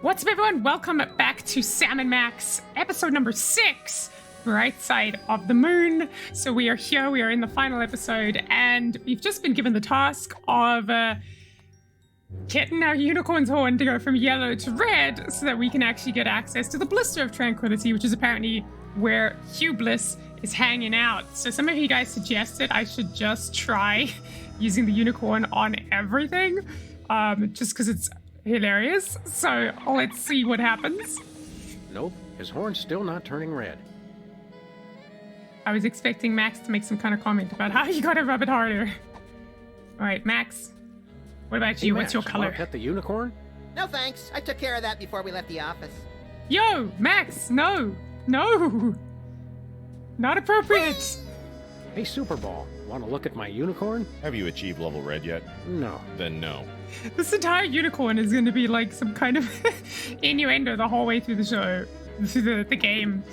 What's up, everyone? Welcome back to Sam and Max, episode number 6, Bright Side of the Moon. So we are here, we are in the final episode, and we've just been given the task of getting our unicorn's horn to go from yellow to red so that we can actually get access to the Blister of Tranquility, which is apparently where Hugh Bliss is hanging out. So some of you guys suggested I should just try using the unicorn on everything, just because it's hilarious. So let's see what happens. Nope, his horn's still not turning red. I was expecting Max to make some kind of comment about how you gotta rub it harder. All right, Max, what about you? Max, What's your color? Wanna pet the unicorn? No thanks. I took care of that before we left the office. Yo, Max, no, not appropriate. Hey, Superball, want to look at my unicorn? Have you achieved level red yet? No. Then no. This entire unicorn is going to be like some kind of innuendo the whole way through the show, through the game.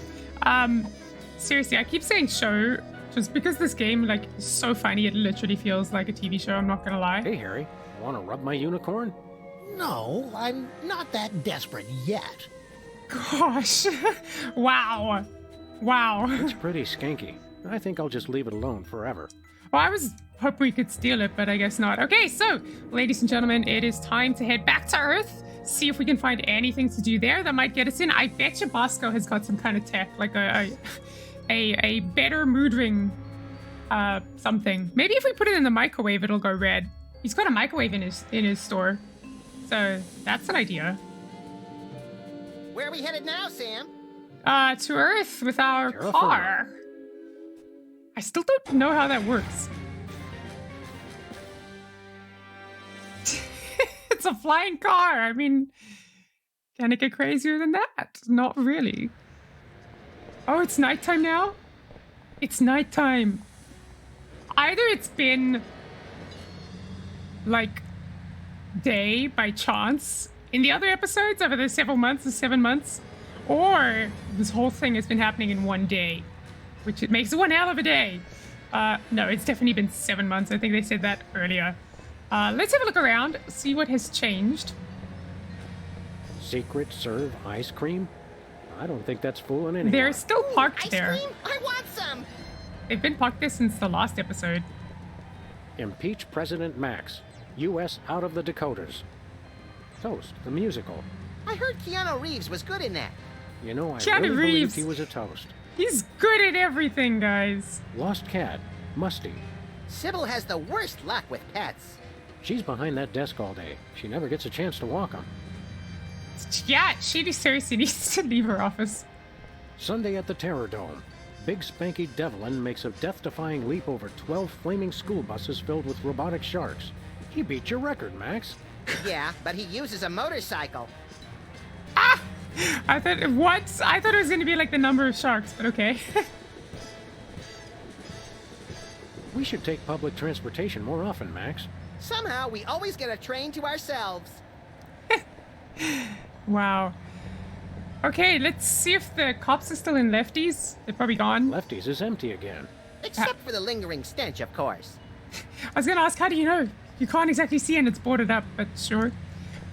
Seriously, I keep saying show just because this game like is so funny. It literally feels like a TV show. I'm not gonna lie. Hey, Harry, want to rub my unicorn? No, I'm not that desperate yet. Gosh, wow. It's pretty skanky. I think I'll just leave it alone forever. Well, I was hoping we could steal it, but I guess not. Okay, so, ladies and gentlemen, it is time to head back to Earth, see if we can find anything to do there that might get us in. I bet you Bosco has got some kind of tech, like a better mood ring, something. Maybe if we put it in the microwave, it'll go red. He's got a microwave in his store, so that's an idea. Where are we headed now, Sam? To Earth with our car. I still don't know how that works. It's a flying car. I mean, can it get crazier than that? Not really. Oh, it's nighttime now? It's nighttime. Either it's been like day by chance in the other episodes over the 7 months, or this whole thing has been happening in one day, which it makes one hell of a day. No, it's definitely been 7 months. I think they said that earlier. Let's have a look around, see what has changed. Secret serve ice cream? I don't think that's fooling anyone. They're still parked Ice there. cream? I want some! They've been parked there since the last episode. Impeach President Max. U.S. out of the Dakotas. Toast, the musical. I heard Keanu Reeves was good in that. You know, I Keanu really Reeves. believed he was a toast. He's good at everything, guys. Lost cat. Musty. Sybil has the worst luck with pets. She's behind that desk all day. She never gets a chance to walk on. Yeah, she seriously needs to leave her office. Sunday at the Terror Dome. Big Spanky Devlin makes a death-defying leap over 12 flaming school buses filled with robotic sharks. He beat your record, Max. Yeah, but he uses a motorcycle. Ah! I thought it was going to be like the number of sharks, but okay. We should take public transportation more often, Max. Somehow, we always get a train to ourselves. Wow. Okay, let's see if the cops are still in Lefties. They're probably gone. Lefties is empty again. Except for the lingering stench, of course. I was going to ask, how do you know? You can't exactly see and it's boarded up, but sure.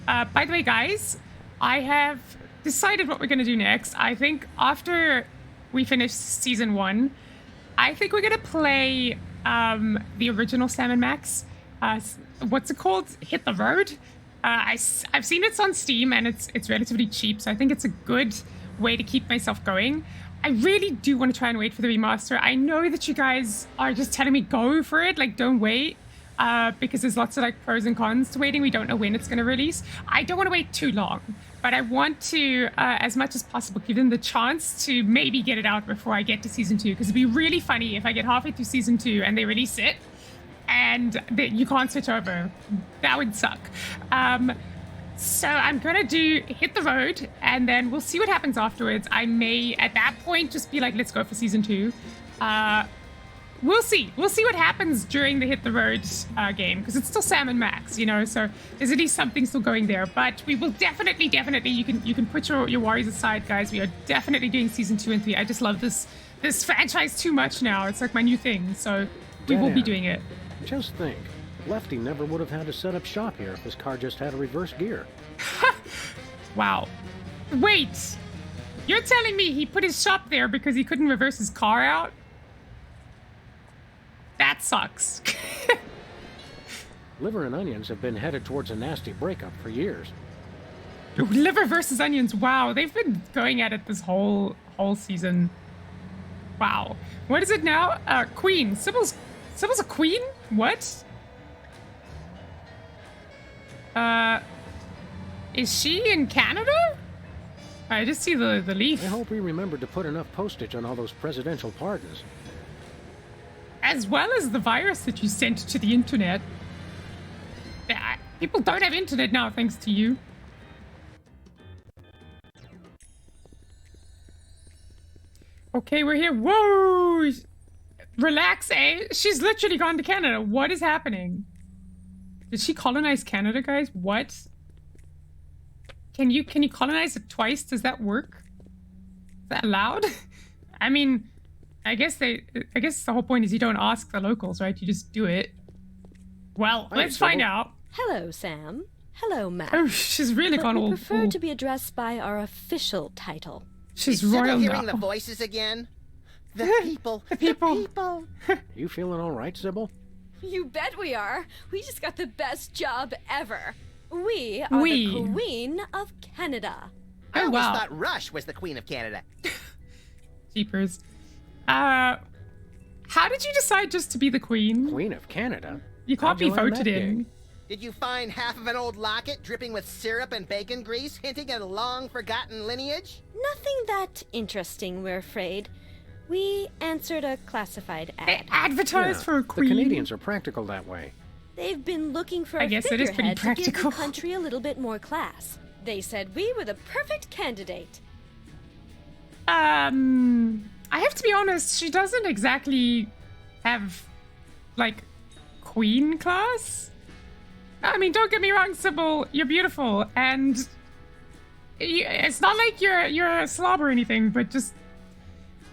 By the way, guys, I have decided what we're going to do next. I think after we finish season 1, I think we're going to play the original Sam and Max. What's it called? Hit the Road. I've seen it's on Steam and it's relatively cheap, so I think it's a good way to keep myself going. I really do want to try and wait for the remaster. I know that you guys are just telling me go for it, like don't wait, because there's lots of like pros and cons to waiting. We don't know when it's going to release. I don't want to wait too long, but I want to, as much as possible, give them the chance to maybe get it out before I get to season 2, because it'd be really funny if I get halfway through season 2 and they release it and you can't switch over. That would suck. So I'm gonna hit the road, and then we'll see what happens afterwards. I may, at that point, just be like, let's go for season 2. We'll see. We'll see what happens during the hit the road game, because it's still Sam and Max, you know. So there's at least something still going there. But we will definitely. You can put your worries aside, guys. We are definitely doing season 2 and 3. I just love this franchise too much now. It's like my new thing. So we will be doing it. Just think, Lefty never would have had to set up shop here if his car just had a reverse gear. Wow. Wait! You're telling me he put his shop there because he couldn't reverse his car out? That sucks. Liver and onions have been headed towards a nasty breakup for years. Liver versus onions. Wow, they've been going at it this whole season. Wow. What is it now? Queen. Sybil's a queen? What? Is she in Canada? I just see the leaf. I hope we remembered to put enough postage on all those presidential pardons. As well as the virus that you sent to the internet. People don't have internet now, thanks to you. Okay, we're here. Whoa! Relax, eh? She's literally gone to Canada. What is happening? Did she colonize Canada, guys? What? Can you colonize it twice? Does that work? Is that allowed? I mean, I guess the whole point is you don't ask the locals, right? You just do it. Well, let's find out. Hello, Sam. Hello, Matt. Oh, she's really gone we old prefer fool. to be addressed by our official title. She's Is Sybil royal hearing now. the voices again? The people. The people. The people. You feeling all right, Sybil? You bet we are. We just got the best job ever. We are the Queen of Canada. I Oh, always wow. thought Rush was the Queen of Canada. Jeepers. How did you decide just to be the queen? Queen of Canada? You can't How'd you be land voted that in. gig? Did you find half of an old locket dripping with syrup and bacon grease, hinting at a long-forgotten lineage? Nothing that interesting, we're afraid. We answered a classified They ad. advertised Yeah, for a queen. The Canadians are practical that way. They've been looking for I a guess it is pretty figurehead to give practical. the country a little bit more class. They said we were the perfect candidate. I have to be honest, she doesn't exactly have, like, queen class. I mean, don't get me wrong, Sybil, you're beautiful, and it's not like you're a slob or anything, but just,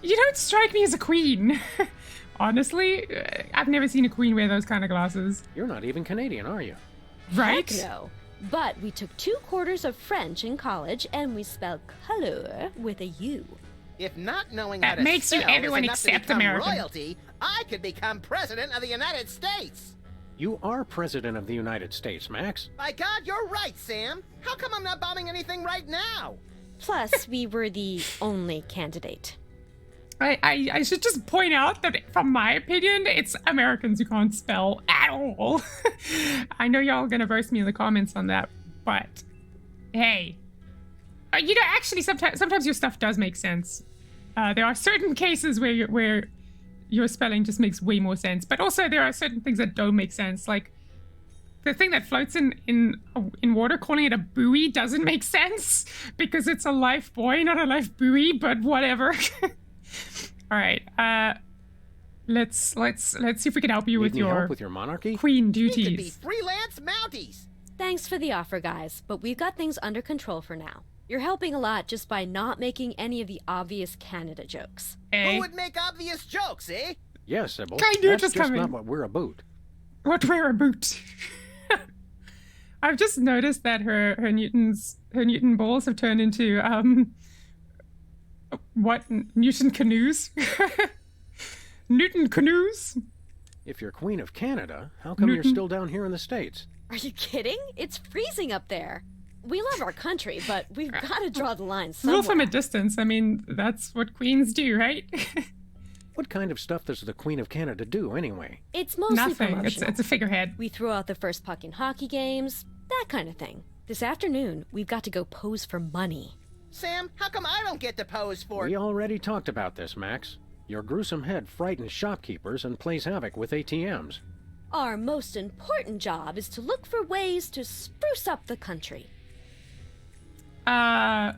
you don't strike me as a queen. Honestly, I've never seen a queen wear those kind of glasses. You're not even Canadian, are you? Right? Heck no. But we took 2 quarters of French in college, and we spell color with a U. If not knowing That how to makes you spell is everyone enough to except become American. royalty, I could become president of the United States. You are President of the United States, Max. By God, you're right, Sam. How come I'm not bombing anything right now? Plus, we were the only candidate. I should just point out that, from my opinion, it's Americans who can't spell at all. I know y'all are gonna verse me in the comments on that, but hey, you know, actually, sometimes your stuff does make sense. There are certain cases where your spelling just makes way more sense, but also there are certain things that don't make sense. Like the thing that floats in water, calling it a buoy doesn't make sense because it's a life buoy, not a life buoy. But whatever. All right, let's see if we can help you Need with any your help with your monarchy? queen We could be duties. freelance Mounties. Thanks for the offer, guys, but we've got things under control for now. You're helping a lot just by not making any of the obvious Canada jokes. Eh? Who would make obvious jokes, eh? Yes, Sybil. I knew it That's was just coming. not what we're about. What wear a boot? I've just noticed that her Newton balls have turned into what, Newton canoes? Newton canoes? If you're Queen of Canada, how come you're Newton. still down here in the States? Are you kidding? It's freezing up there. We love our country, but we've got to draw the line somewhere. Rule from a distance. I mean, that's what queens do, right? What kind of stuff does the Queen of Canada do, anyway? It's mostly Nothing. promotional. It's a figurehead. We throw out the first puck in hockey games, that kind of thing. This afternoon, we've got to go pose for money. Sam, how come I don't get to pose for... We already talked about this, Max. Your gruesome head frightens shopkeepers and plays havoc with ATMs. Our most important job is to look for ways to spruce up the country. Uh,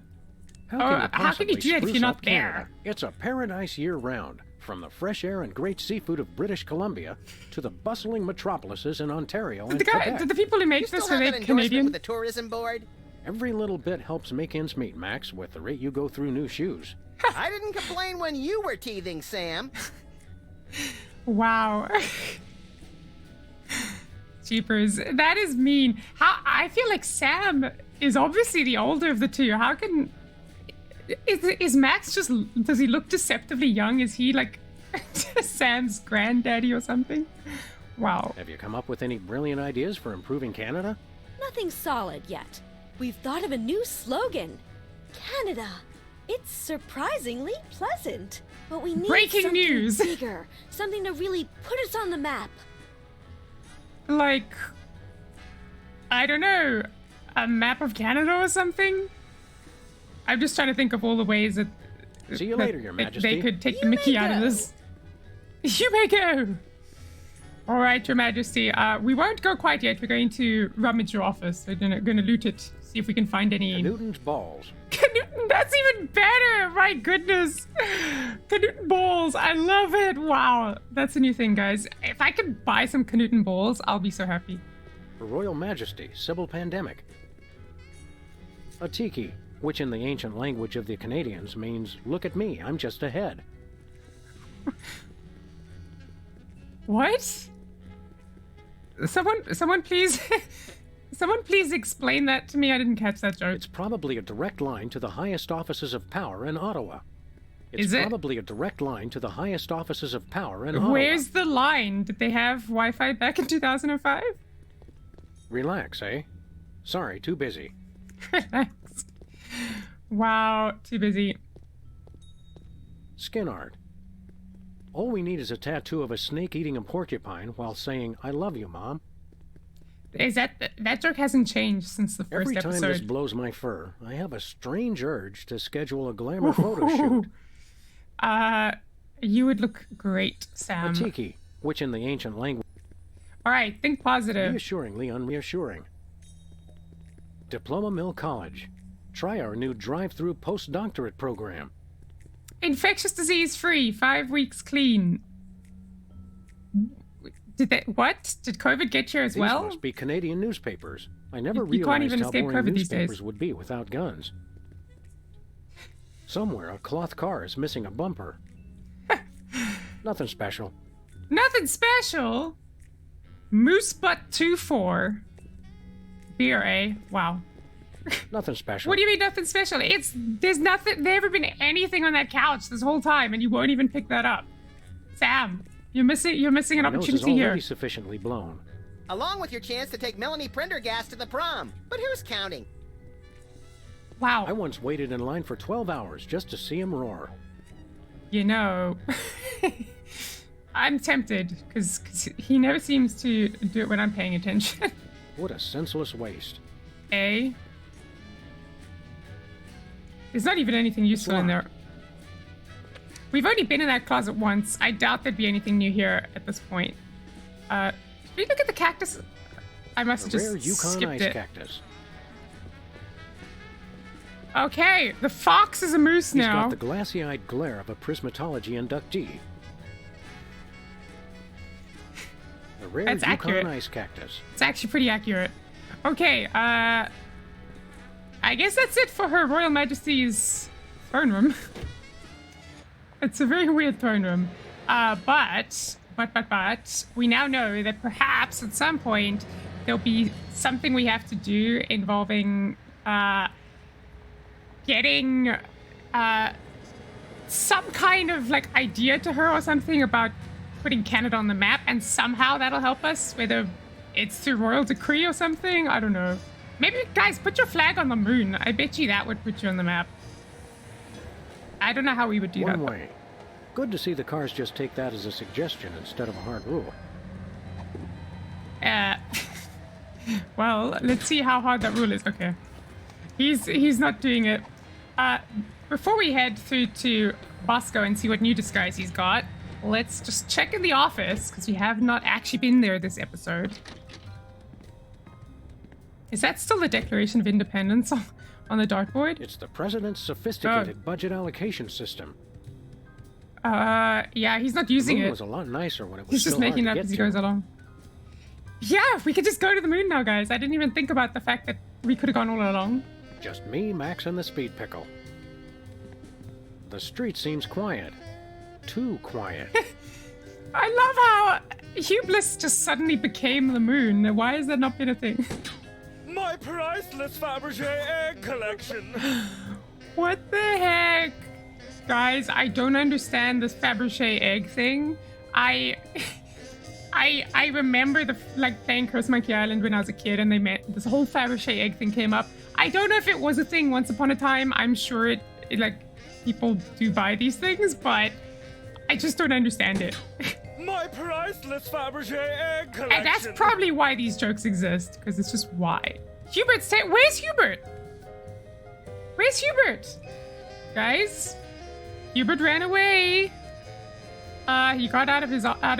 How how can you do that if spruce you're not up there? Canada? It's a paradise year-round. From the fresh air and great seafood of British Columbia to the bustling metropolises in Ontario and Quebec. Did the people who You make still this, have are that they endorsement Canadian? with the tourism board? Every little bit helps make ends meet, Max, with the rate you go through new shoes. I didn't complain when you were teething, Sam. Wow. Jeepers, that is mean. How I feel like Sam is obviously the older of the two. How can... Is Max just... Does he look deceptively young? Is he like Sam's granddaddy or something? Wow. Have you come up with any brilliant ideas for improving Canada? Nothing solid yet. We've thought of a new slogan. Canada. It's surprisingly pleasant. But we need Breaking something news. bigger. Something to really put us on the map. Like... I don't know. A map of Canada or something? I'm just trying to think of all the ways that... See you later, Your Majesty. They could take the You mickey may out of go. this. You may go! Alright, Your Majesty. We won't go quite yet. We're going to rummage your office. We're gonna loot it. See if we can find any... Newton's balls. Canootin, that's even better! My goodness! Canootin balls, I love it! Wow, that's a new thing, guys. If I could buy some Canootin balls, I'll be so happy. Her Royal Majesty, Sybil Pandemic. A tiki, which in the ancient language of the Canadians means, look at me, I'm just ahead. What? Someone please... Someone please explain that to me. I didn't catch that joke. It's probably a direct line to the highest offices of power in Ottawa. It's Is it? probably a direct line to the highest offices of power in Ottawa. Where's the line? Did they have Wi-Fi back in 2005? Relax, eh? Sorry, too busy. Relax. Wow, too busy. Skin art. All we need is a tattoo of a snake eating a porcupine while saying, I love you, Mom. Is that joke hasn't changed since the first Every time episode? this blows my fur, I have a strange urge to schedule a glamour photo shoot. You would look great, Sam. A tiki, which in the ancient language... All right, think positive. Reassuringly unreassuring. Diploma Mill College. Try our new drive-through postdoctorate program. Infectious disease free, 5 weeks clean. What? Did COVID get here as These well? must be Canadian newspapers. I never You can't realized even how escape boring COVID these days. newspapers would be without guns. Somewhere, a cloth car is missing a bumper. Nothing special. Nothing special. Moose Butt 24. Beer, eh? Wow. Nothing special. What do you mean nothing special? There's never been anything on that couch this whole time, and you won't even pick that up. Sam, you're missing an My nose is opportunity already here. sufficiently blown. Along with your chance to take Melanie Prendergast to the prom. But who's counting? Wow. I once waited in line for 12 hours just to see him roar. You know, I'm tempted because he never seems to do it when I'm paying attention. What a senseless waste. A. There's not even anything useful in there. We've only been in that closet once. I doubt there'd be anything new here at this point. Did we look at the cactus? I must A have just rare Yukon skipped ice it. cactus. Okay, the fox is a moose He's now. got the glassy-eyed glare of a prismatology inductee. A rare That's Yukon accurate. ice cactus. It's actually pretty accurate. Okay, I guess that's it for Her Royal Majesty's throne room. It's a very weird throne room. But, we now know that perhaps at some point there'll be something we have to do involving, getting, some kind of, like, idea to her or something about putting Canada on the map, and somehow that'll help us, whether it's through royal decree or something. I don't know. Maybe, guys, put your flag on the moon. I bet you that would put you on the map. I don't know how we would do that. One way. Good to see the cars just take that as a suggestion instead of a hard rule. Well, let's see how hard that rule is. Okay. He's not doing it. Before we head through to Bosco and see what new disguise he's got, let's just check in the office, because we have not actually been there this episode. Is that still the Declaration of Independence on the dartboard? It's the president's sophisticated budget allocation system. Yeah, he's not The using moon it. was a lot nicer when it was He's still just making hard up to as get he goes to. along. Yeah, we could just go to the moon now, guys. I didn't even think about the fact that we could have gone all along. Just me, Max, and the speed pickle. The street seems quiet. Too quiet. I love how Hublis just suddenly became the moon. Why has that not been a thing? My priceless Fabergé egg collection. What the heck? Guys, I don't understand this Fabergé egg thing. I remember playing Curse Monkey Island when I was a kid, and this whole Fabergé egg thing came up. I don't know if it was a thing once upon a time. I'm sure it people do buy these things, but I just don't understand it. My priceless Fabergé egg collection. And that's probably why these jokes exist, because it's just why. Where's Hubert? Where's Hubert? Guys, Hubert ran away. He got out of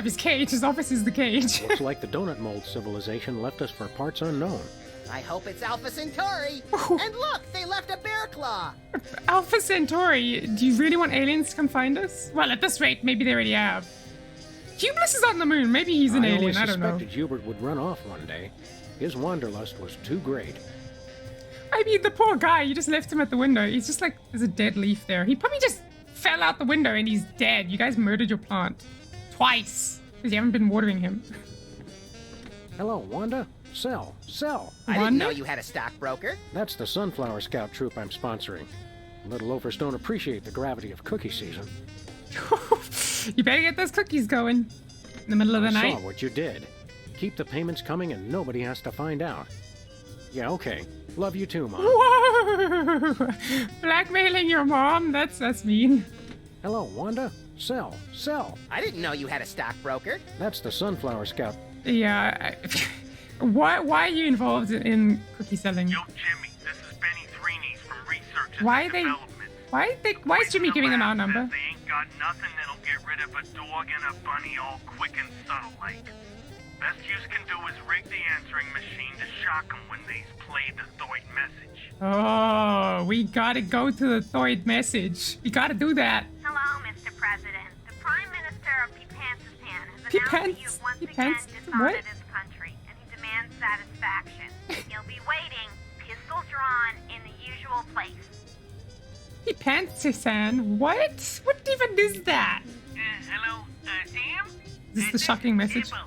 his cage. His office is the cage. Looks like the donut mold civilization left us for parts unknown. I hope it's Alpha Centauri. And look, they left a bear claw. Alpha Centauri, do you really want aliens to come find us? Well, at this rate, maybe they already have. Hubris is on the moon. Maybe he's an alien. I don't know. I always suspected Hubert would run off one day. His wanderlust was too great. I mean, the poor guy, you just left him at the window. He's just like, there's a dead leaf there. He probably just fell out the window and he's dead. You guys murdered your plant. Twice. Because you haven't been watering him. Hello, Wanda. Sell. I didn't know you had a stockbroker. That's the Sunflower Scout troop I'm sponsoring. Little loafers don't appreciate the gravity of cookie season. You better get those cookies going. In the middle of the night. I saw what you did. Keep the payments coming and nobody has to find out. Yeah, okay. Love you too, Mom. Whoa! Blackmailing your mom? That's mean. Hello, Wanda. Sell. I didn't know you had a stockbroker. That's the Sunflower Scout. Yeah. Why are you involved in cookie selling? Yo, Jimmy, this is Benny Threenies from Research and Why Development. Why is Jimmy giving them our number? They ain't got nothing that'll get rid of a dog and a bunny all quick and subtle like. Best use can do is rig the answering machine to shock them when they's played the Thoid message. Oh, we gotta go to the Thoid message. We gotta do that. Hello, Mr. President. The Prime Minister of Peepantistan has announced that you've once again dishonored his country, and he demands satisfaction. He'll be waiting, pistol drawn, in the usual place. Peepantistan? What? What even is that? Hello, Sam? Is this the shocking message? Sybil.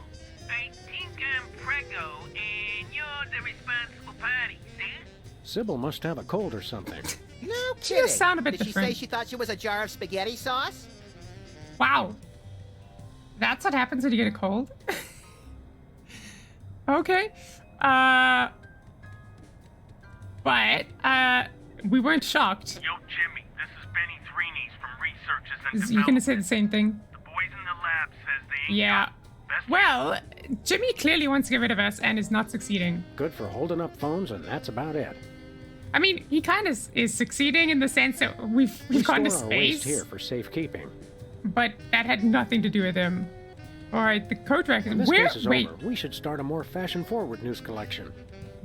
I think I'm preggo, and you're the responsible party, see? Sybil must have a cold or something. No She kidding. does sound a bit Did different. she say she thought she was a jar of spaghetti sauce? Wow. That's what happens when you get a cold? Okay. But, we weren't shocked. Yo, Jimmy, this is Benny Threenies from Researchers and You're Development. gonna say the same thing? The boys in the lab says they ain't Yeah. best Well, Jimmy clearly wants to get rid of us and is not succeeding. Good for holding up phones, and that's about it. I mean, he kind of is succeeding in the sense that we've We gone to store our waste space, here for safekeeping. but that had nothing to do with him. All right, the code record. When this Where? case is Wait, over, we should start a more fashion-forward news collection.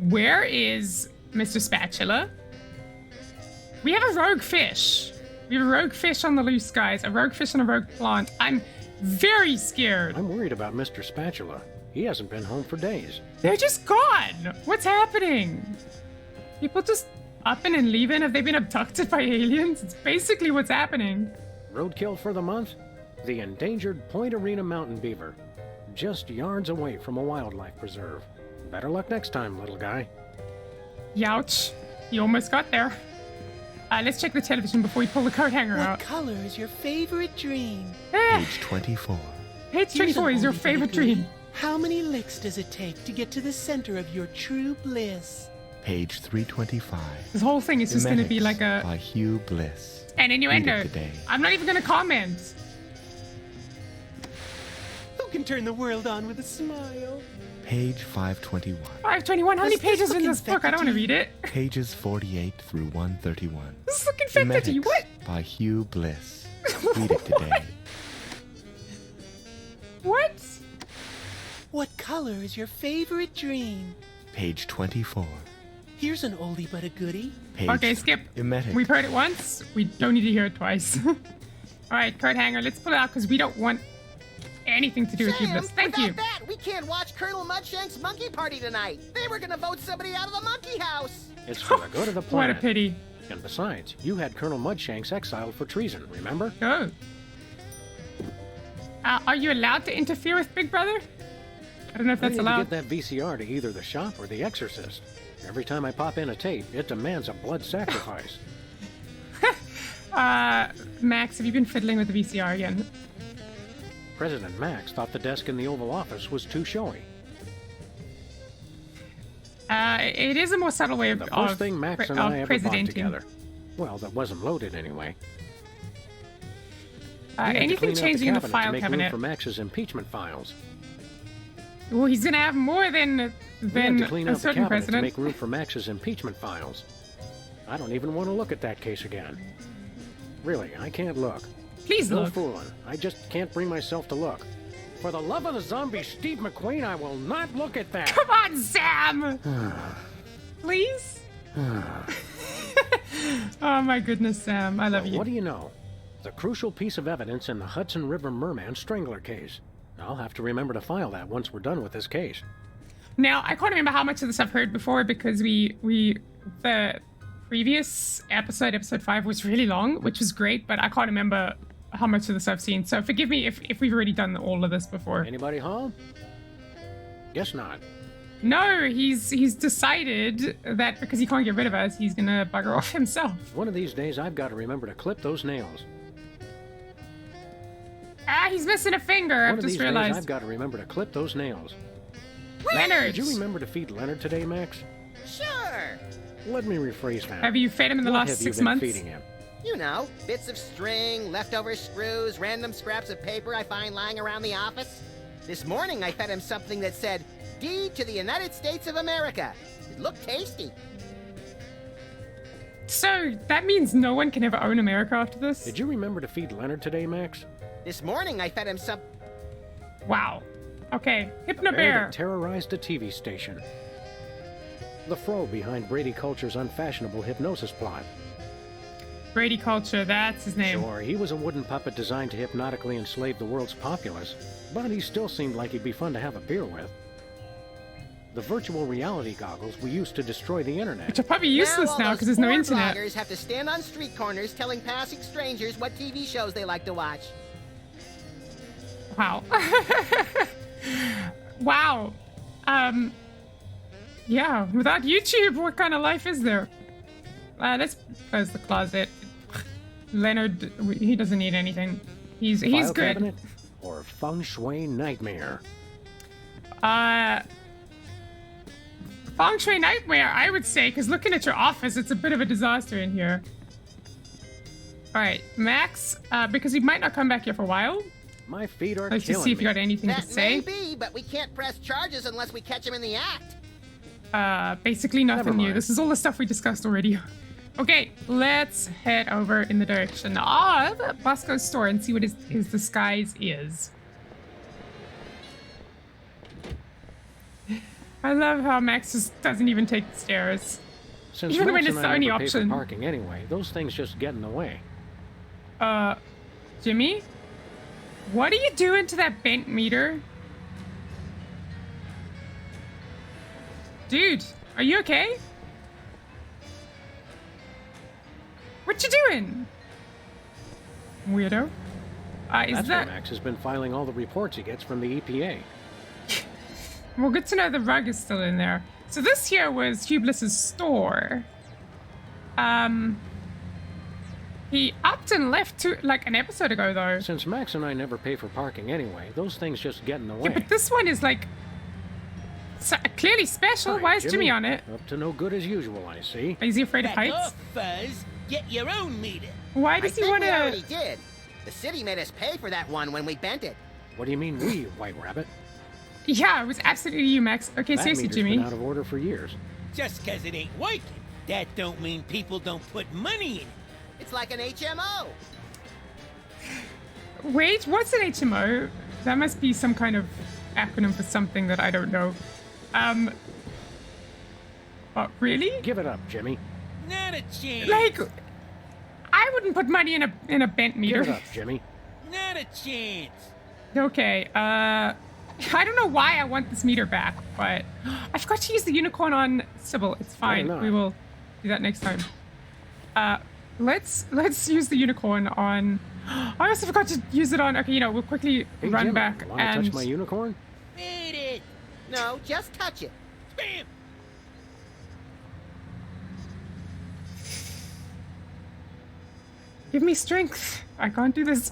where is Mr. Spatula? We have a rogue fish. We have a rogue fish on the loose, guys. A rogue fish and a rogue plant. I'm very scared. I'm worried about Mr. Spatula. He hasn't been home for days. They're just gone. What's happening? People just upping and leaving? Have they been abducted by aliens? It's basically what's happening. Roadkill for the month? The endangered Point Arena mountain beaver. Just yards away from a wildlife preserve. Better luck next time, little guy. Youch. You almost got there. Let's check the television before we pull the coat hanger What out. color is your favorite dream? Page 24. Page 24 is your Here's an favorite oldie but a goodie. dream. How many licks does it take to get to the center of your true bliss? Page 325. This whole thing is just going to be like By Hugh Bliss. an innuendo. Read it today. I'm not even going to comment. Who can turn the world on with a smile? Page 521. 521. How many Does this pages look in this book? I don't want to read it. Pages 48 through 131. This is looking infected to you. What? By Hugh Bliss. Read it today. What? What color is your favorite dream? Page 24. Here's an oldie but a goodie. Page Okay, skip. Emetic. We've heard it once. We don't need to hear it twice. All right, coat hanger. Let's pull it out because we don't want anything to do with Sam, Hubris. Thank without you. that, we can't watch Colonel Mudshank's monkey party tonight. They were gonna vote somebody out of the monkey house. It's for the good of the What planet. a pity. And besides, you had Colonel Mudshanks exiled for treason, remember? Oh. Are you allowed to interfere with Big Brother? I don't know if We that's need to allowed. get that VCR to either the shop or the Exorcist. Every time I pop in a tape, it demands a blood sacrifice. Max, have you been fiddling with the VCR again? President Max thought the desk in the Oval Office was too showy. It is a more subtle way of The first thing Max and I ever bought presidenting. together. Well, that wasn't loaded anyway. We had to Anything clean out changing in the cabinet file to make room cabinet? for Max's impeachment files. Well, he's gonna have more than We had to clean a out the certain cabinet to president. make room for Max's impeachment files. I don't even want to look at that case again. Really, I can't look. Please No look. fooling. I just can't bring myself to look. For the love of the zombie Steve McQueen, I will not look at that. Come on, Sam! Please? Oh my goodness, Sam. I love Well, you. what do you know? The crucial piece of evidence in the Hudson River Merman strangler case. I'll have to remember to file that once we're done with this case. Now, I can't remember how much of this I've heard before because the previous episode 5, was really long, which was great, but I can't remember how much of this I've seen. So forgive me if we've already done all of this before. Anybody home? Guess not. No, he's decided that because he can't get rid of us, he's gonna bugger off himself. One of these days, I've got to remember to clip those nails. He's missing a finger. One I've of just these days, realized. I've got to remember to clip those nails. Leonard! Did you remember to feed Leonard today, Max? Sure. Let me rephrase that. Have you fed him in the What last have you 6 been months? feeding him? You know, bits of string, leftover screws, random scraps of paper I find lying around the office. This morning I fed him something that said, "Deed to the United States of America." It looked tasty. So that means no one can ever own America after this? Did you remember to feed Leonard today, Max? This morning I fed him some... Wow. Okay, The Hypno bear Bear. that terrorized a TV station. The fro behind Brady Culture's unfashionable hypnosis plot. Brady Culture, that's his name. Sure, he was a wooden puppet designed to hypnotically enslave the world's populace, but he still seemed like he'd be fun to have a beer with. The virtual reality goggles we used to destroy the internet. Which are probably useless now because there's no internet. Bloggers have to stand on street corners telling passing strangers what TV shows they like to watch. Wow. Wow. Yeah, without YouTube, what kind of life is there? Let's close the closet. Leonard, he doesn't need anything. He's File good. cabinet or feng shui nightmare? Feng Shui Nightmare, I would say, because looking at your office, it's a bit of a disaster in here. Alright, Max, because he might not come back here for a while. My feet are Let's just killing see if you me. got anything to That say. may be, but we can't press charges unless we catch him in the act. Basically nothing Never new. mind. This is all the stuff we discussed already. Okay, let's head over in the direction of Bosco's store and see what his disguise is. I love how Max just doesn't even take the stairs. Since Even when Max it's and the I only never pay for option. parking anyway, those things just get in the way. Jimmy? What are you doing to that bent meter? Dude, are you okay? What you doing? Weirdo. Is That's why that... Max has been filing all the reports he gets from the EPA. Well, good to know the rug is still in there. So this here was Hublis's store. He upped and left like an episode ago, though. Since Max and I never pay for parking anyway, those things just get in the way. Yeah, but this one is like clearly special. Hi, Why is Jimmy on it? Up to no good as usual, I see. Is he afraid of Back heights? off, Fuzz. Get your own meter. Why does I he think want we already to? did. The city made us pay for that one when we bent it. What do you mean we, White Rabbit? Yeah, it was absolutely you, Max. Okay, That seriously, meter's Jimmy. been out of order for years. Just 'cause it ain't working, that don't mean people don't put money in it. It's like an HMO. Wait, what's an HMO? That must be some kind of acronym for something that I don't know. Really? Give it up, Jimmy. Not a chance. Like, I wouldn't put money in a bent meter. Give it up, Jimmy. Not a chance. Okay, I don't know why I want this meter back, but I forgot to use the unicorn on Sybil. It's fine. not? We will do that next time. Let's use the unicorn on. I also forgot to use it on. Okay, we'll quickly Hey, run Jimmy, back wanna and. touch my unicorn? Beat it. No, just touch it. Bam. Give me strength. I can't do this.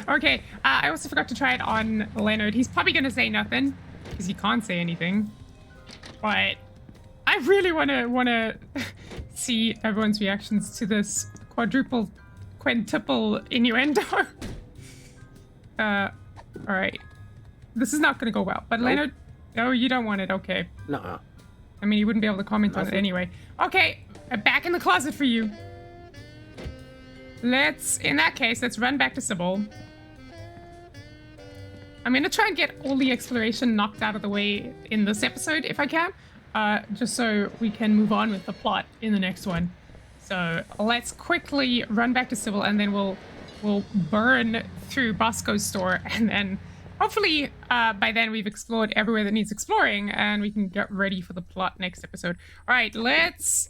Okay, I also forgot to try it on Leonard. He's probably going to say nothing because he can't say anything. But I really want to see everyone's reactions to this quintuple innuendo. All right. This is not going to go well. But Leonard, oh, you don't want it. Okay. Nuh-uh. I mean, you wouldn't be able to comment on it anyway. Okay, back in the closet for you. In that case, let's run back to Sybil. I'm gonna try and get all the exploration knocked out of the way in this episode, if I can, just so we can move on with the plot in the next one. So let's quickly run back to Sybil, and then we'll burn through Bosco's store, and then hopefully by then we've explored everywhere that needs exploring, and we can get ready for the plot next episode. All right, let's.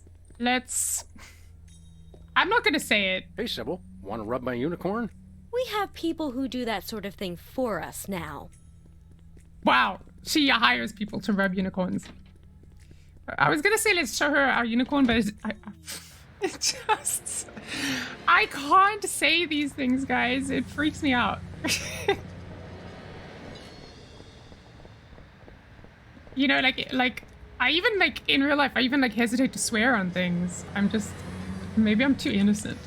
I'm not gonna say it. Hey, Sybil, want to rub my unicorn? We have people who do that sort of thing for us now. Wow, she hires people to rub unicorns. I was gonna say let's show her our unicorn, but I can't say these things, guys. It freaks me out. You know, like I even in real life, I even hesitate to swear on things. Maybe I'm too innocent.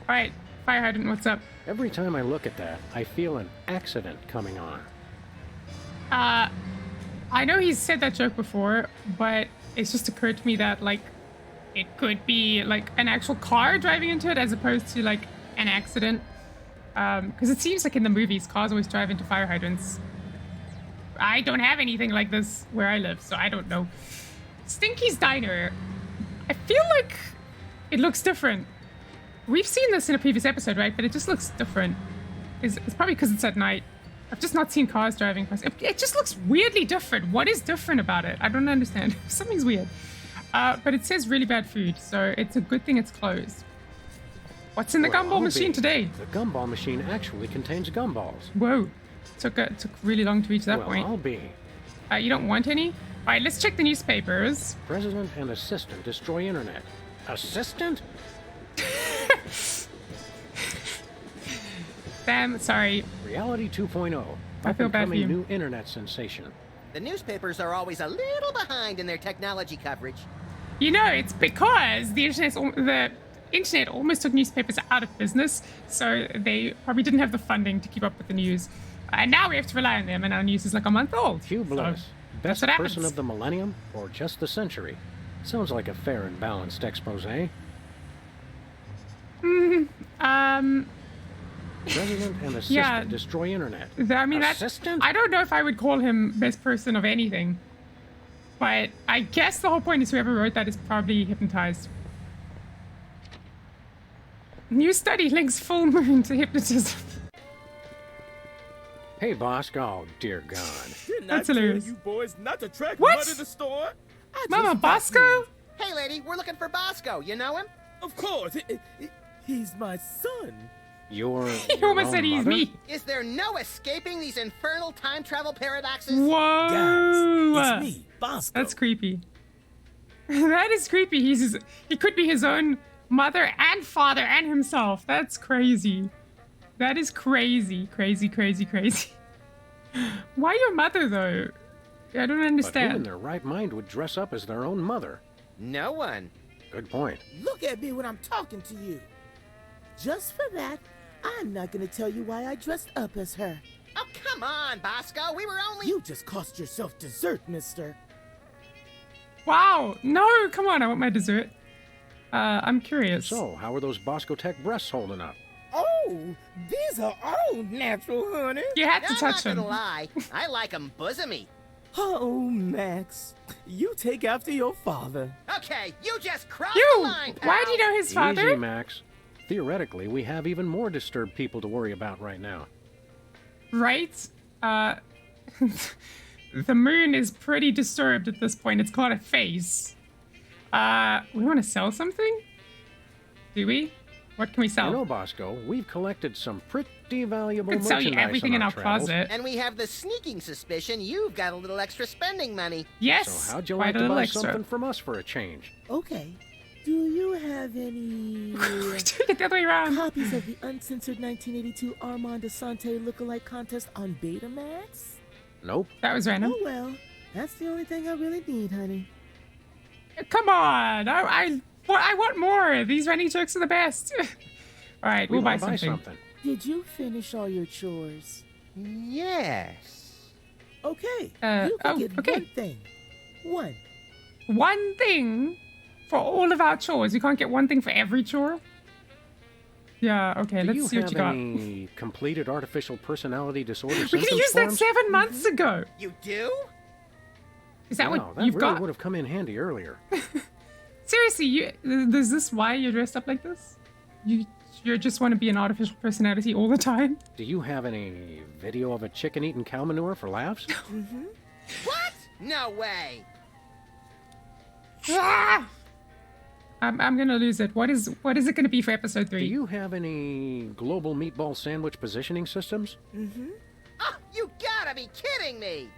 All right, fire hydrant, what's up? Every time I look at that, I feel an accident coming on. I know he's said that joke before, but it's just occurred to me that it could be an actual car driving into it as opposed to an accident. Because it seems like in the movies, cars always drive into fire hydrants. I don't have anything like this where I live, so I don't know. Stinky's Diner. I feel like it looks different. We've seen this in a previous episode, right? But it just looks different. It's probably because it's at night. I've just not seen cars driving past. It just looks weirdly different. What is different about it? I don't understand. Something's weird. But it says really bad food, so it's a good thing it's closed. What's in the gumball machine today? The gumball machine actually contains gumballs. Whoa. Took really long to reach that point. I'll be. You don't want any? All right, let's check the newspapers. President and assistant destroy internet. Assistant? Damn, sorry. Reality 2.0. I feel bad for you. New internet sensation. The newspapers are always a little behind in their technology coverage. You know, it's because the internet almost took newspapers out of business, so they probably didn't have the funding to keep up with the news. And now we have to rely on them, and our news is a month old. Hugh Bliss, so best person of the millennium or just the century? Sounds like a fair and balanced expose. President and assistant destroy internet. I mean, assistant? I don't know if I would call him best person of anything. But I guess the whole point is whoever wrote that is probably hypnotized. New study links full moon to hypnotism. Hey, Bosco. Oh, dear God. That's hilarious. You boys not to track what? mud in the store. Mama Bosco? Hey, lady, we're looking for Bosco. You know him? Of course. He's my son. He almost said he's me. Is there no escaping these infernal time travel paradoxes? Whoa! Guys, it's me, Bosco. That's creepy. That is creepy. He could be his own mother and father and himself. That's crazy. That is crazy. Crazy. Why your mother, though? I don't understand. But who in their right mind would dress up as their own mother? No one. Good point. Look at me when I'm talking to you. Just for that, I'm not gonna tell you why I dressed up as her. Oh, come on, Bosco. We were only... You just cost yourself dessert, mister. Wow. No, come on. I want my dessert. I'm curious. So, how are those Bosco Tech breasts holding up? Oh, these are all natural, honey. You had to touch them. I'm not gonna lie. I like them bosomy. Oh, Max. You take after your father. Okay, you just crossed the line, pal. Why do you know his father? Easy, Max. Theoretically, we have even more disturbed people to worry about right now. Right? The moon is pretty disturbed at this point. It's got a face. We want to sell something? Do we? What can we sell? You know, Bosco, we've collected some pretty valuable we could sell you merchandise everything in our closet. And we have the sneaking suspicion you've got a little extra spending money. Yes. So how'd you like to buy something from us for a change? Okay. Do you have any... here. We're doing it the other way around. Copies of the uncensored 1982 Armand Asante lookalike contest on Betamax? Nope. That was random. Oh well, that's the only thing I really need, honey. Come on. I want more. These running jokes are the best. All right, we'll buy something. Did you finish all your chores? Yes. Okay. You can get one thing. One thing for all of our chores. You can't get one thing for every chore? Yeah, okay, let's see what you got. Do you have any completed artificial personality disorder We symptoms could have used that forms? 7 months ago. You do? Is that Wow, what you've really got? would have come in handy earlier. Seriously, is this why you're dressed up like this? You just want to be an artificial personality all the time? Do you have any video of a chicken eating cow manure for laughs? What? No way. Ah! I'm gonna lose it. What is it gonna be for episode 3? Do you have any global meatball sandwich positioning systems? Oh, you gotta be kidding me.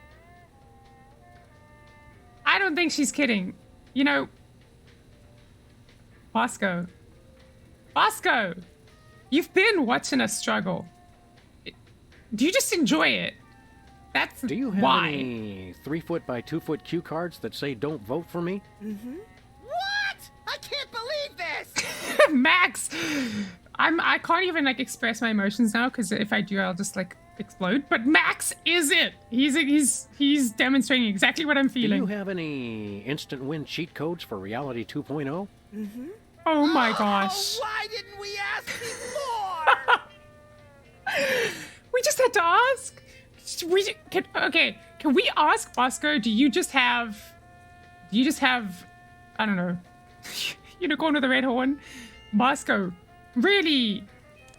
I don't think she's kidding. You know, Bosco, you've been watching us struggle. Do you just enjoy it? That's Do you have why. any 3-foot by 2-foot cue cards that say "Don't vote for me"? What? I can't believe this. Max, I can't even like express my emotions now because if I do, I'll just like explode. But Max is it. He's demonstrating exactly what I'm Do feeling. you have any instant win cheat codes for Reality 2.0? Oh my gosh. Oh, why didn't we ask before? We just had to ask. Can we ask Bosco? Do you just have, I don't know, unicorn with a red horn? Bosco, really?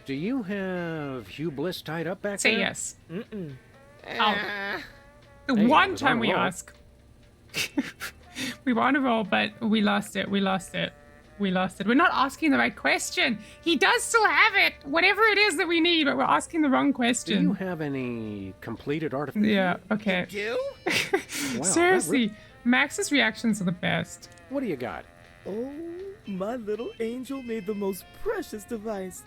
Do you have Hugh Bliss tied up back Say there? yes. Uh, The Hey, one it was time on a we roll. ask. We were on a roll, but we lost it. We're not asking the right question. He does still have it, whatever it is that we need, but we're asking the wrong Do question. you have any completed artificial... Yeah, okay. do? Wow, Seriously, Max's reactions are the best. What do you got? Oh, my little angel made the most precious device.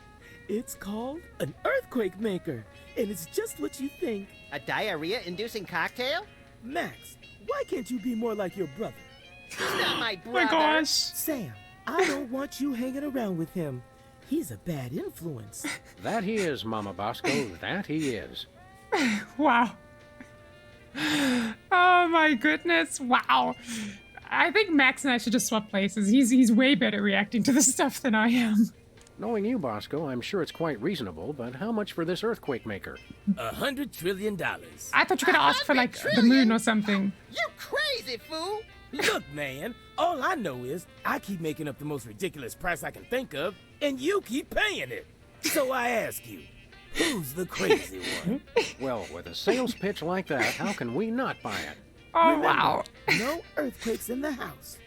It's called an earthquake maker, and it's just what you think. A diarrhea-inducing cocktail? Max, why can't you be more like your brother? He's not my Oh my brother. gosh. Sam, I don't want you hanging around with him. He's a bad influence. That he is, Mama Bosco. That he is. Wow. Oh my goodness. Wow. I think Max and I should just swap places. He's way better reacting to this stuff than I am. Knowing you, Bosco, I'm sure it's quite reasonable, but how much for this earthquake maker? $100 trillion. I thought you could ask for like the moon or something. You crazy fool! Look, man, all I know is I keep making up the most ridiculous price I can think of, and you keep paying it. So I ask you, who's the crazy one? Well, with a sales pitch like that, how can we not buy it? Oh wow. No earthquakes in the house.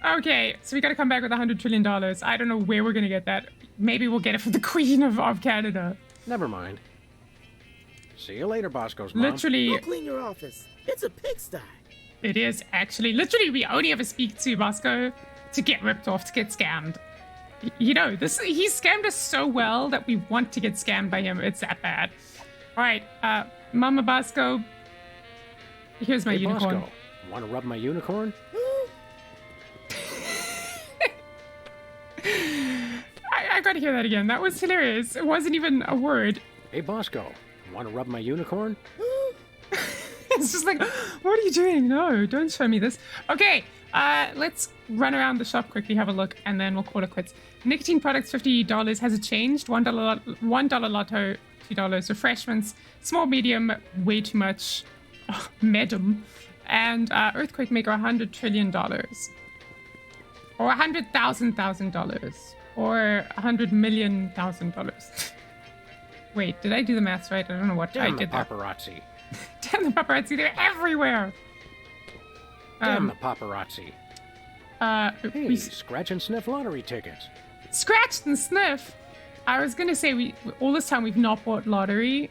Okay, so we gotta come back with $100 trillion. I don't know where we're gonna get that. Maybe we'll get it from the Queen of Canada. Never mind. See you later, Bosco's mom. Literally, Go clean your office. It's a pigsty. it is actually. Literally, we only ever speak to Bosco to get ripped off, to get scammed. You know, he's scammed us so well that we want to get scammed by him. It's that bad. All right, Mama Bosco, here's my Hey, unicorn. Bosco, want to rub my unicorn? I gotta hear that again. That was hilarious. It wasn't even a word. Hey, Bosco, want to rub my unicorn? It's just like, what are you doing? No, don't show me this. Okay, let's run around the shop quickly, have a look, and then we'll call it quits. Nicotine products, $50. Has it changed? $1 lotto, $2. Refreshments, small, medium, way too much, medium. And earthquake maker, $100 trillion. Or $100,000. Or $100,000,000. Wait, did I do the maths right? I don't know what I Damn the did there. paparazzi. Damn the paparazzi, they're everywhere. Damn the paparazzi. Hey, We scratch and sniff lottery tickets. scratched and sniff. I was gonna say we all this time we've not bought lottery.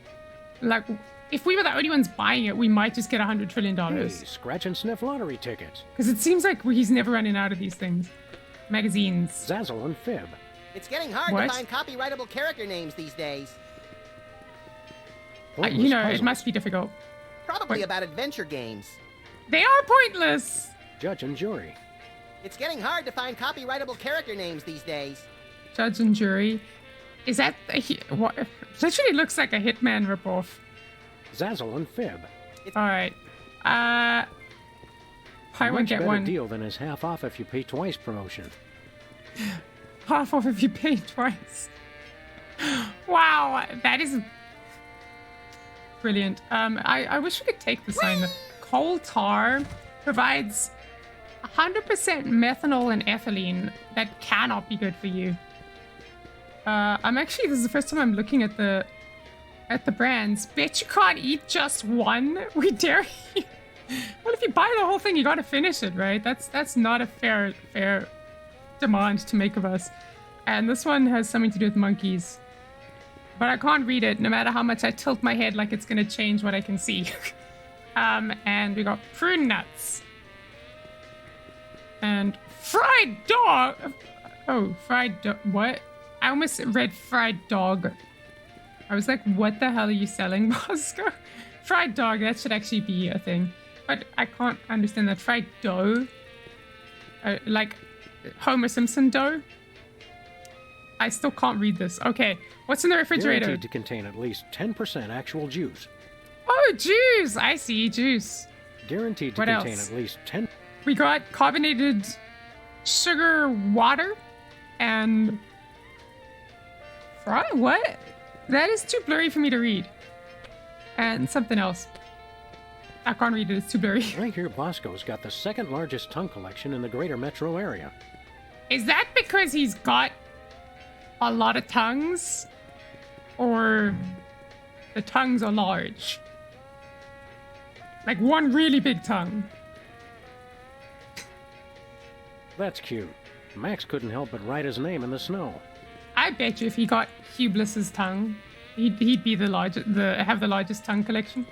Like, if we were the only ones buying it, we might just get $100 trillion. Hey, scratch and sniff lottery tickets. Because it seems like he's never running out of these things. magazines. Zazzle and Fib. It's getting hard What? to find copyrightable character names these days. You Pointless know, it puzzles. must be difficult. Probably Wait. about adventure games. They are pointless. Judge and jury. It's getting hard to find copyrightable character names these days. Judge and jury. Is that what? It literally looks like a Hitman ripoff. Zazzle and Fib. All right. Buy one Much get better one. deal than his half off if you pay twice promotion. Half off if you pay twice. Wow, that is brilliant. I wish we could take the sign. Coal tar provides 100% methanol and ethylene. That cannot be good for you. This is the first time I'm looking at the brands. Bet you can't eat just one. We dare you. Well, if you buy the whole thing, you gotta finish it, right? That's not a fair demand to make of us. And this one has something to do with monkeys. But I can't read it, no matter how much I tilt my head like it's gonna change what I can see. And we got prune nuts. And fried dog! Oh, fried dog. What? I almost read fried dog. I was like, what the hell are you selling, Bosco? Fried dog, that should actually be a thing. But I can't understand that. Fried dough? Like Homer Simpson dough? I still can't read this. Okay, what's in the refrigerator? Guaranteed to contain at least 10% actual juice. Oh, juice! I see, juice. Guaranteed to What contain else? at least 10... We got carbonated sugar water and... Fry? What? That is too blurry for me to read. And something else. I can't read it, it's too blurry. Right here, Bosco's got the second largest tongue collection in the greater metro area. Is that because he's got a lot of tongues? Or the tongues are large? Like one really big tongue. That's cute. Max couldn't help but write his name in the snow. I bet you if he got Hublis's tongue, he'd be the largest, have the largest tongue collection.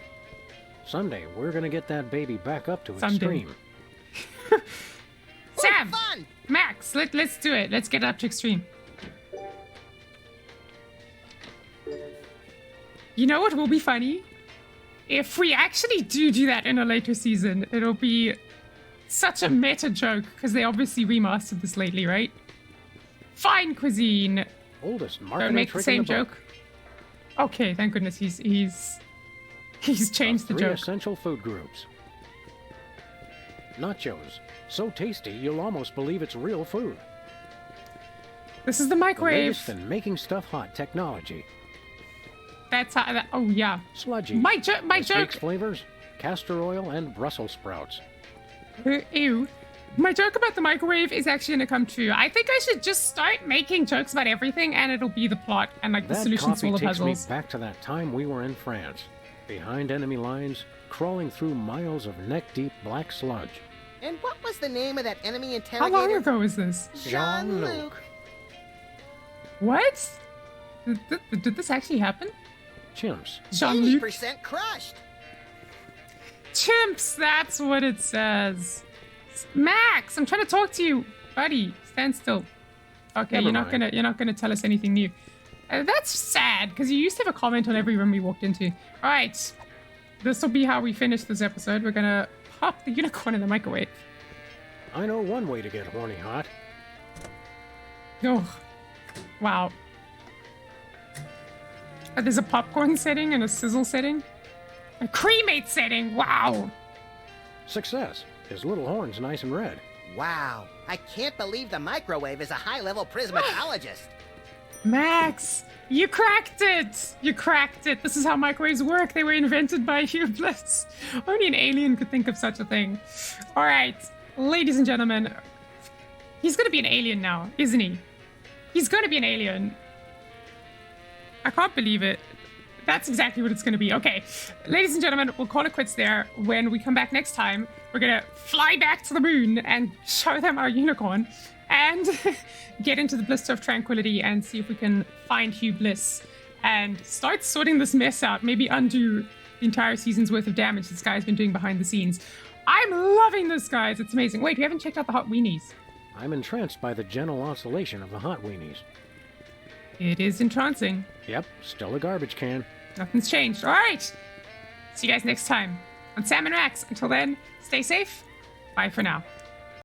Someday, we're gonna get that baby back up to Someday. extreme. Sam! Fun! Max, let's do it. Let's get up to extreme. You know what will be funny? If we actually do that in a later season, it'll be such a meta joke, because they obviously remastered this lately, right? Fine cuisine. Oldest marketing Don't make the trick same in the book. joke. Okay, thank goodness he's changed the Three joke. essential food groups. Nachos. So tasty, you'll almost believe it's real food. This is the The microwave. latest in making stuff hot technology. That's how. Oh yeah. Sludgy. My joke. This week's flavors, castor oil and Brussels sprouts. Ew. My joke about the microwave is actually going to come true. I think I should just start making jokes about everything, and it'll be the plot and like the That solutions to coffee all the takes puzzles. me back to that time we were in France. Behind enemy lines, crawling through miles of neck-deep black sludge. And what was the name of that enemy How interrogator? long ago was this? Jean-Luc. What? Did this actually happen? Chimps. Jean-Luc? 80% crushed. Chimps, that's what it says. Max, I'm trying to talk to you, buddy. Stand still. Okay, Never you're not gonna tell us anything new. That's sad because you used to have a comment on every room we walked into. All right, this will be how we finish this episode. We're gonna pop the unicorn in the microwave. I know one way to get horny hot. Oh, wow. There's a popcorn setting and a sizzle setting, a cremate setting. Wow. Success. His little horn's nice and red. Wow, I can't believe the microwave is a high-level prismatologist. Max, you cracked it! You cracked it! This is how microwaves work. They were invented by Hublis. Only an alien could think of such a thing. Alright, ladies and gentlemen. He's gonna be an alien now, isn't he? He's gonna be an alien. I can't believe it. That's exactly what it's gonna be. Okay, ladies and gentlemen, we'll call it quits there. When we come back next time, we're gonna fly back to the moon and show them our unicorn and get into the blister of tranquility and see if we can find Hugh Bliss and start sorting this mess out. Maybe undo the entire season's worth of damage this guy's been doing behind the scenes. I'm loving this, guys. It's amazing. Wait, we haven't checked out the hot weenies. I'm entranced by the gentle oscillation of the hot weenies. It is entrancing. Yep, still a garbage can. Nothing's changed. All right. See you guys next time on Sam and Max. Until then, stay safe. Bye for now.